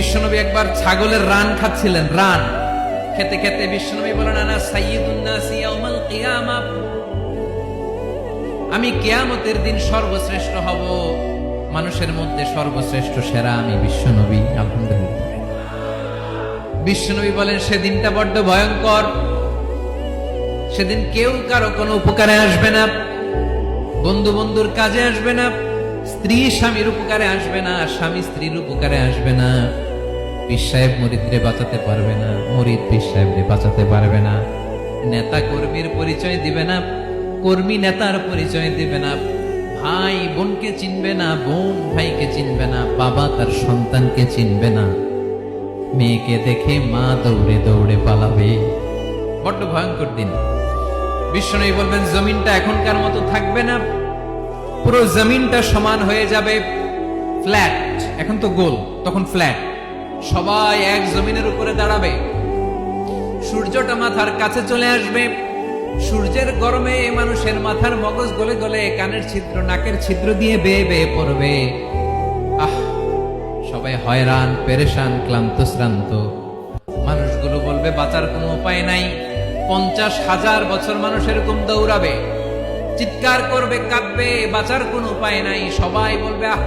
বিশ্বনবী একবার ছাগলের রান খাচ্ছিলেন। রান খেতে খেতে বিশ্বনবী বলেন, আনা সাইয়্যিদুন নাসি ইয়াউমাল কিয়ামা, আমি কিয়ামতের দিন সর্বশ্রেষ্ঠ হব, মানুষের মধ্যে সর্বশ্রেষ্ঠ সেরা আমি বিশ্বনবী। আলহামদুলিল্লাহ। বিশ্বনবী বলেন, সেদিনটা বড্ড ভয়ঙ্কর। সেদিন কেউ কারো কোনো উপকারে আসবে না, বন্ধু বন্ধুর কাজে আসবে না, স্ত্রী স্বামীর উপকারে আসবে না, স্বামী স্ত্রীর উপকারে আসবে না, পীর সাহেব মুরিদরে বাঁচাতে পারবে না, মুরিদ পীর সাহেবরে বাঁচাতে পারবে না, নেতা কর্মীর পরিচয় দিবে না, কর্মী নেতার পরিচয় দিবে না, ভাই বোনকে চিনবে না, বোন ভাইকে চিনবে না, বাবা তার সন্তানকে চিনবে না, মেয়েকে দেখে মা দৌড়ে দৌড়ে পালাবে। বড্ড ভয়ঙ্কর দিন। বিশ্বনবী বলবেন, জমিনটা এখনকার মতো থাকবে না, পুরো জমিনটা সমান হয়ে যাবে, ফ্ল্যাট। এখন তো গোল, তখন ফ্ল্যাট। সবাই এক জমিনের উপরে দাঁড়াবে, সূর্যটা মাথার কাছে চলে আসবে, সূর্যের গরমে মানুষের মাথার মগজ গলে গলে কানের ছিদ্র নাকের ছিদ্র দিয়ে বেয়ে বেয়ে পড়বে। আহ, সবাই হয়রান, পেরেশান, ক্লান্ত শ্রান্ত। মানুষগুলো বলবে বাঁচার কোনো উপায় নাই। 50,000 বছর মানুষ এরকম দৌড়াবে, চিৎকার করবে, কাঁদবে, বাঁচার কোনো উপায় নাই। সবাই বলবে, আহ,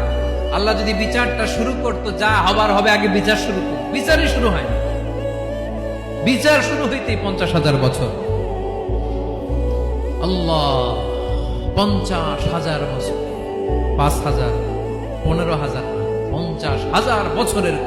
আল্লাহ যদি বিচারটা শুরু করতো, যা হবার হবে, আগে বিচার শুরু করতো। বিচারই শুরু হয় না। বিচার শুরু হইতেই 50,000 বছর। আল্লাহ, 50,000 বছর, 5,000, 15,000, 50,000 বছরের